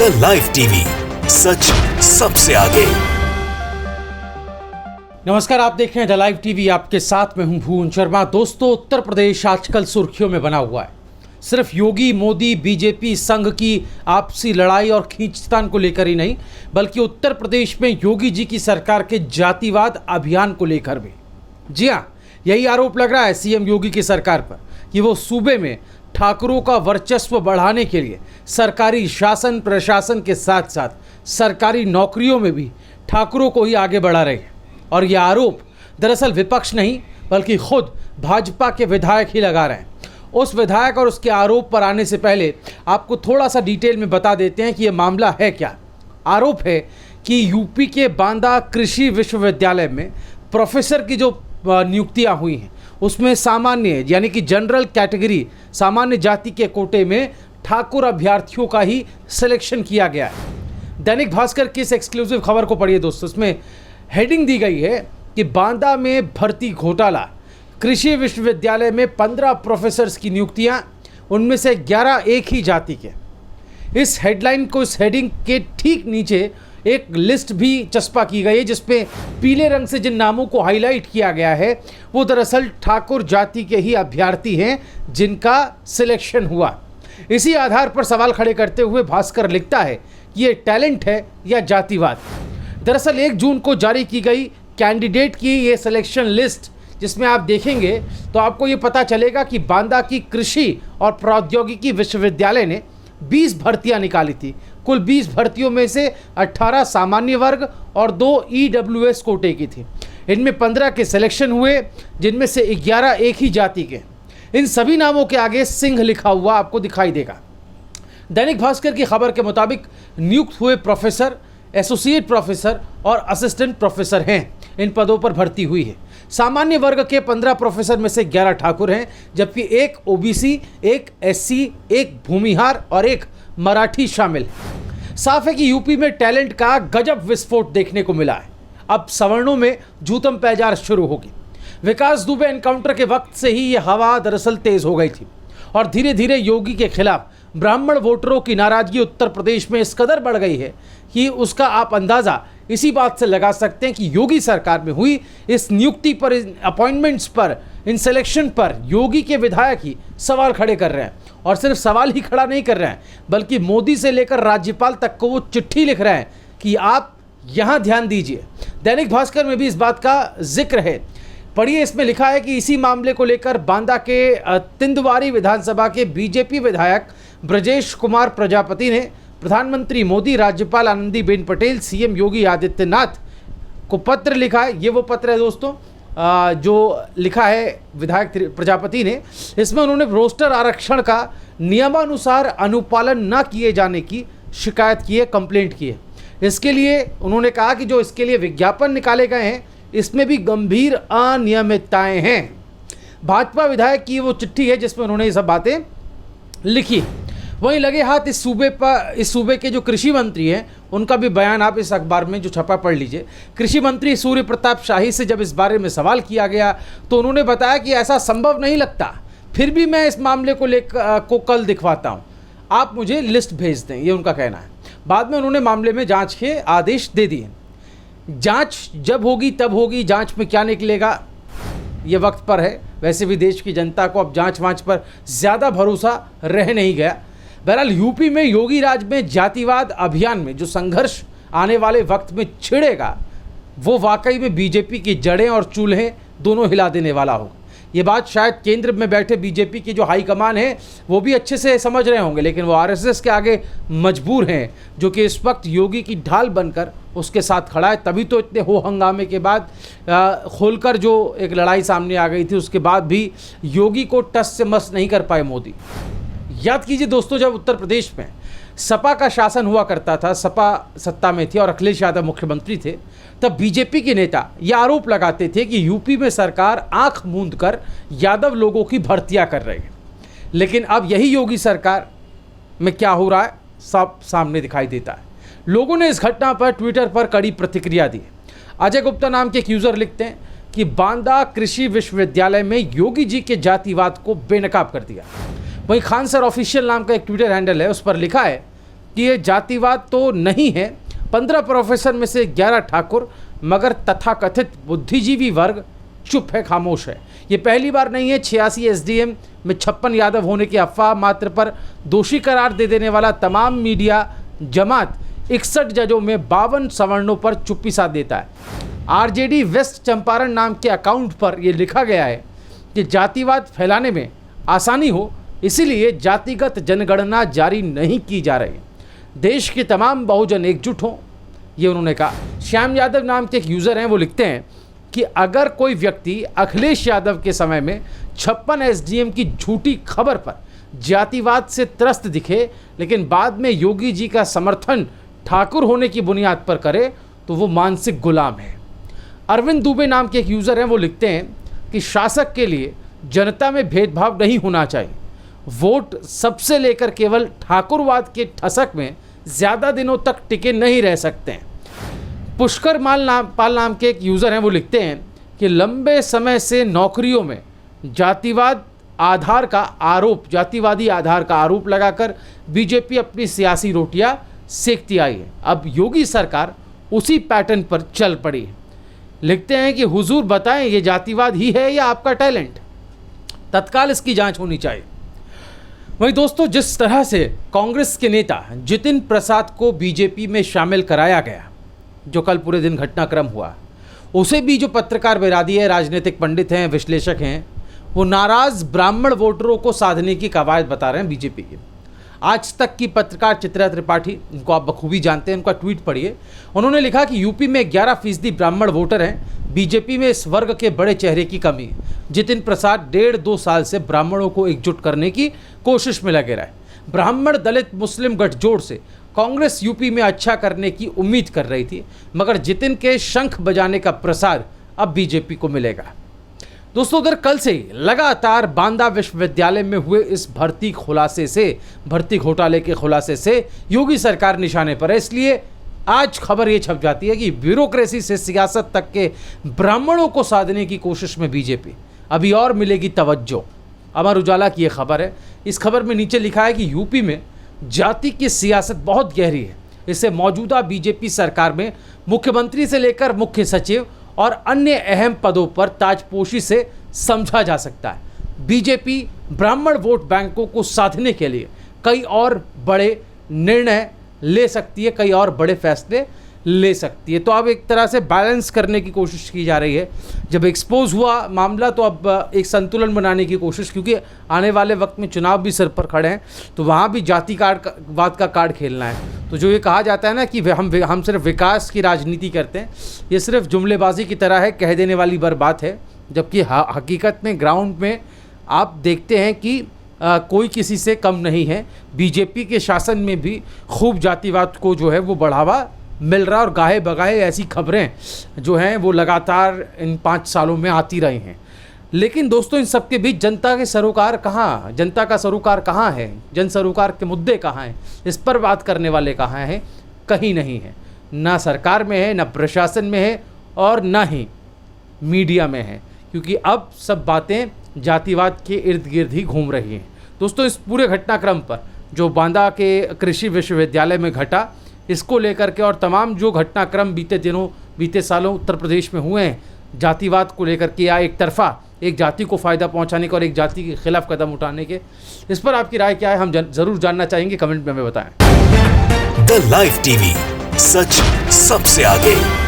The live TV, सच सबसे आगे। नमस्कार, आप देख रहे हैं द लाइव टीवी। आपके साथ में हूं भुवन शर्मा। दोस्तों, उत्तर प्रदेश आजकल सुर्खियों में बना हुआ है। सिर्फ योगी, मोदी, बीजेपी, संघ की आपसी लड़ाई और खींचतान को लेकर ही नहीं, बल्कि उत्तर प्रदेश में योगी जी की सरकार के जातिवाद अभियान को लेकर भी। जी हाँ, यही आरोप लग रहा है सीएम योगी की सरकार पर कि वो सूबे में ठाकुरों का वर्चस्व बढ़ाने के लिए सरकारी शासन प्रशासन के साथ साथ सरकारी नौकरियों में भी ठाकुरों को ही आगे बढ़ा रहे हैं। और यह आरोप दरअसल विपक्ष नहीं बल्कि खुद भाजपा के विधायक ही लगा रहे हैं। उस विधायक और उसके आरोप पर आने से पहले आपको थोड़ा सा डिटेल में बता देते हैं कि यह मामला है क्या। आरोप है कि यूपी के बांदा कृषि विश्वविद्यालय में प्रोफेसर की जो नियुक्तियां हुई हैं उसमें सामान्य यानी कि जनरल कैटेगरी सामान्य जाति के कोटे में ठाकुर अभ्यर्थियों का ही सिलेक्शन किया गया है। दैनिक भास्कर की इस एक्सक्लूसिव खबर को पढ़िए दोस्तों। इसमें हेडिंग दी गई है कि बांदा में भर्ती घोटाला, कृषि विश्वविद्यालय में 15 प्रोफेसर्स की नियुक्तियां, उनमें से 11 एक ही जाति के। इस हेडलाइन को, इस हेडिंग के ठीक नीचे एक लिस्ट भी चस्पा की गई है जिसपे पीले रंग से जिन नामों को हाईलाइट किया गया है वो दरअसल ठाकुर जाति के ही अभ्यर्थी हैं जिनका सिलेक्शन हुआ। इसी आधार पर सवाल खड़े करते हुए भास्कर लिखता है कि ये टैलेंट है या जातिवाद। दरअसल 1 जून को जारी की गई कैंडिडेट की ये सिलेक्शन लिस्ट जिसमें आप देखेंगे तो आपको ये पता चलेगा कि बांदा की कृषि और प्रौद्योगिकी विश्वविद्यालय ने 20 भर्तियां निकाली थी। कुल 20 भर्तियों में से 18 सामान्य वर्ग और 2 ईडब्ल्यूएस कोटे की थी। इनमें 15 के सिलेक्शन हुए जिनमें से 11 एक ही जाति के। इन सभी नामों के आगे सिंह लिखा हुआ आपको दिखाई देगा। दैनिक भास्कर की खबर के मुताबिक नियुक्त हुए प्रोफेसर, एसोसिएट प्रोफेसर और असिस्टेंट प्रोफेसर हैं। इन पदों पर भर्ती हुई है। सामान्य वर्ग के 15 प्रोफेसर में से 11 ठाकुर हैं, जबकि एक ओबीसी, एक एससी, एक भूमिहार और एक मराठी शामिल है। साफ है कि यूपी में टैलेंट का गजब विस्फोट देखने को मिला है। अब सवर्णों में जूतम पैजार शुरू होगी। विकास दुबे एनकाउंटर के वक्त से ही यह हवा दरअसल तेज हो गई थी और धीरे धीरे योगी के खिलाफ ब्राह्मण वोटरों की नाराजगी उत्तर प्रदेश में इस कदर बढ़ गई है कि उसका आप अंदाजा इसी बात से लगा सकते हैं कि योगी सरकार में हुई इस नियुक्ति पर, इन अपॉइंटमेंट्स पर, इन सिलेक्शन पर योगी के विधायक ही सवाल खड़े कर रहे हैं। और सिर्फ सवाल ही खड़ा नहीं कर रहे हैं बल्कि मोदी से लेकर राज्यपाल तक को वो चिट्ठी लिख रहे हैं कि आप यहाँ ध्यान दीजिए। दैनिक भास्कर में भी इस बात का जिक्र है। पढ़िए, इसमें लिखा है कि इसी मामले को लेकर बांदा के तिंदवारी विधानसभा के बीजेपी विधायक ब्रजेश कुमार प्रजापति ने प्रधानमंत्री मोदी, राज्यपाल आनंदीबेन पटेल, सीएम योगी आदित्यनाथ को पत्र लिखा है। ये वो पत्र है दोस्तों जो लिखा है विधायक प्रजापति ने। इसमें उन्होंने रोस्टर आरक्षण का नियमानुसार अनुपालन न किए जाने की शिकायत की है, कंप्लेंट की है। इसके लिए उन्होंने कहा कि जो इसके लिए विज्ञापन निकाले गए हैं इसमें भी गंभीर अनियमितताएं हैं। भाजपा विधायक की वो चिट्ठी है जिसमें उन्होंने ये सब बातें लिखी। वहीं लगे हाथ इस सूबे के जो कृषि मंत्री हैं उनका भी बयान आप इस अखबार में जो छपा पढ़ लीजिए। कृषि मंत्री सूर्य प्रताप शाही से जब इस बारे में सवाल किया गया तो उन्होंने बताया कि ऐसा संभव नहीं लगता, फिर भी मैं इस मामले को कल दिखवाता हूं, आप मुझे लिस्ट भेज दें, ये उनका कहना है। बाद में उन्होंने मामले में जांच के आदेश दे दिए। जांच जब होगी तब होगी, जांच में क्या निकलेगा ये वक्त पर है। वैसे भी देश की जनता को अब जांच वांच पर ज़्यादा भरोसा रह नहीं गया। बहरहाल यूपी में योगी राज में जातिवाद अभियान में जो संघर्ष आने वाले वक्त में छिड़ेगा वो वाकई में बीजेपी की जड़ें और चूल्हे दोनों हिला देने वाला होगा। ये बात शायद केंद्र में बैठे बीजेपी की जो हाईकमान है वो भी अच्छे से समझ रहे होंगे, लेकिन वो आरएसएस के आगे मजबूर हैं जो कि इस वक्त योगी की ढाल बनकर उसके साथ खड़ा है। तभी तो इतने हो हंगामे के बाद खोलकर जो एक लड़ाई सामने आ गई थी उसके बाद भी योगी को टस से मस नहीं कर पाए मोदी। याद कीजिए दोस्तों, जब उत्तर प्रदेश में सपा का शासन हुआ करता था, सपा सत्ता में थी और अखिलेश यादव मुख्यमंत्री थे, तब बीजेपी के नेता यह आरोप लगाते थे कि यूपी में सरकार आंख मूंद कर यादव लोगों की भर्तियां कर रही है। लेकिन अब यही योगी सरकार में क्या हो रहा है सब सामने दिखाई देता है। लोगों ने इस घटना पर ट्विटर पर कड़ी प्रतिक्रिया दी। अजय गुप्ता नाम के एक यूजर लिखते हैं कि बांदा कृषि विश्वविद्यालय में योगी जी के जातिवाद को बेनकाब कर दिया। वहीं खान सर ऑफिशियल नाम का एक ट्विटर हैंडल है, उस पर लिखा है कि ये जातिवाद तो नहीं है। 15 प्रोफेसर में से 11 ठाकुर, मगर तथाकथित बुद्धिजीवी वर्ग चुप है, खामोश है। ये पहली बार नहीं है। 86 एसडीएम में 56 यादव होने की अफवाह मात्र पर दोषी करार दे देने वाला तमाम मीडिया जमात 61 जजों में 52 सवर्णों पर चुप्पी साध देता है। आरजेडी वेस्ट चंपारण नाम के अकाउंट पर यह लिखा गया है कि जातिवाद फैलाने में आसानी हो, इसीलिए जातिगत जनगणना जारी नहीं की जा रही। देश के तमाम बहुजन एकजुट हों, ये उन्होंने कहा। श्याम यादव नाम के एक यूज़र हैं, वो लिखते हैं कि अगर कोई व्यक्ति अखिलेश यादव के समय में 56 एसडीएम की झूठी खबर पर जातिवाद से त्रस्त दिखे, लेकिन बाद में योगी जी का समर्थन ठाकुर होने की बुनियाद पर करे, तो वो मानसिक गुलाम है। अरविंद दुबे नाम के एक यूज़र हैं, वो लिखते हैं कि शासक के लिए जनता में भेदभाव नहीं होना चाहिए। वोट सबसे लेकर केवल ठाकुरवाद के ठसक में ज़्यादा दिनों तक टिके नहीं रह सकते हैं। पुष्कर पाल नाम के एक यूज़र हैं, वो लिखते हैं कि लंबे समय से नौकरियों में जातिवादी आधार का आरोप लगाकर बीजेपी अपनी सियासी रोटियां सेकती आई है। अब योगी सरकार उसी पैटर्न पर चल पड़ी है। लिखते हैं कि हुजूर बताएं, ये जातिवाद ही है या आपका टैलेंट? तत्काल इसकी जांच होनी चाहिए। वहीं दोस्तों, जिस तरह से कांग्रेस के नेता जितिन प्रसाद को बीजेपी में शामिल कराया गया, जो कल पूरे दिन घटनाक्रम हुआ, उसे भी जो पत्रकार बिरादरी है, राजनीतिक पंडित हैं, विश्लेषक हैं, वो नाराज ब्राह्मण वोटरों को साधने की कवायद बता रहे हैं बीजेपी के। आज तक की पत्रकार चित्रा त्रिपाठी, इनको आप बखूबी जानते हैं, उनका ट्वीट पढ़िए। उन्होंने लिखा कि यूपी में 11% ब्राह्मण वोटर हैं, बीजेपी में इस वर्ग के बड़े चेहरे की कमी है। जितिन प्रसाद 1.5-2 साल से ब्राह्मणों को एकजुट करने की कोशिश में लगे रहे। ब्राह्मण दलित मुस्लिम गठजोड़ से कांग्रेस यूपी में अच्छा करने की उम्मीद कर रही थी, मगर जितिन के शंख बजाने का प्रसाद अब बीजेपी को मिलेगा। दोस्तों, उधर कल से लगातार बांदा विश्वविद्यालय में हुए इस भर्ती घोटाले के खुलासे से योगी सरकार निशाने पर है। इसलिए आज खबर ये छप जाती है कि ब्यूरोक्रेसी से सियासत तक के ब्राह्मणों को साधने की कोशिश में बीजेपी अभी और मिलेगी तवज्जो। अमर उजाला की ये खबर है। इस खबर में नीचे लिखा है कि यूपी में जाति की सियासत बहुत गहरी है। इससे मौजूदा बीजेपी सरकार में मुख्यमंत्री से लेकर मुख्य सचिव और अन्य अहम पदों पर ताजपोशी से समझा जा सकता है। बीजेपी ब्राह्मण वोट बैंकों को साधने के लिए कई और बड़े निर्णय ले सकती है, कई और बड़े फैसले ले सकती है। तो अब एक तरह से बैलेंस करने की कोशिश की जा रही है। जब एक्सपोज हुआ मामला, तो अब एक संतुलन बनाने की कोशिश, क्योंकि आने वाले वक्त में चुनाव भी सिर पर खड़े हैं, तो वहाँ भी जातिवाद का कार्ड खेलना है। तो जो ये कहा जाता है ना कि हम सिर्फ विकास की राजनीति करते हैं, ये सिर्फ जुमलेबाजी की तरह है, कह देने वाली बात है। जबकि हकीकत में ग्राउंड में आप देखते हैं कि कोई किसी से कम नहीं है। बीजेपी के शासन में भी खूब जातिवाद को जो है वो बढ़ावा मिल रहा, और गाहे बगाहे ऐसी खबरें जो हैं वो लगातार इन 5 सालों में आती रही हैं। लेकिन दोस्तों, इन सब के बीच जनता का सरोकार कहाँ है? जन सरोकार के मुद्दे कहाँ हैं? इस पर बात करने वाले कहाँ हैं? कहीं नहीं है। ना सरकार में है, ना प्रशासन में है, और ना ही मीडिया में है, क्योंकि अब सब बातें जातिवाद के इर्द गिर्द ही घूम रही हैं। दोस्तों, इस पूरे घटनाक्रम पर जो बांदा के कृषि विश्वविद्यालय में घटा, इसको लेकर के और तमाम जो घटनाक्रम बीते सालों उत्तर प्रदेश में हुए हैं, जातिवाद को लेकर के, या एक तरफा एक जाति को फ़ायदा पहुंचाने के और एक जाति के खिलाफ कदम उठाने के, इस पर आपकी राय क्या है? हम ज़रूर जानना चाहेंगे, कमेंट में हमें बताएं। द लाइव टीवी, सच सबसे आगे।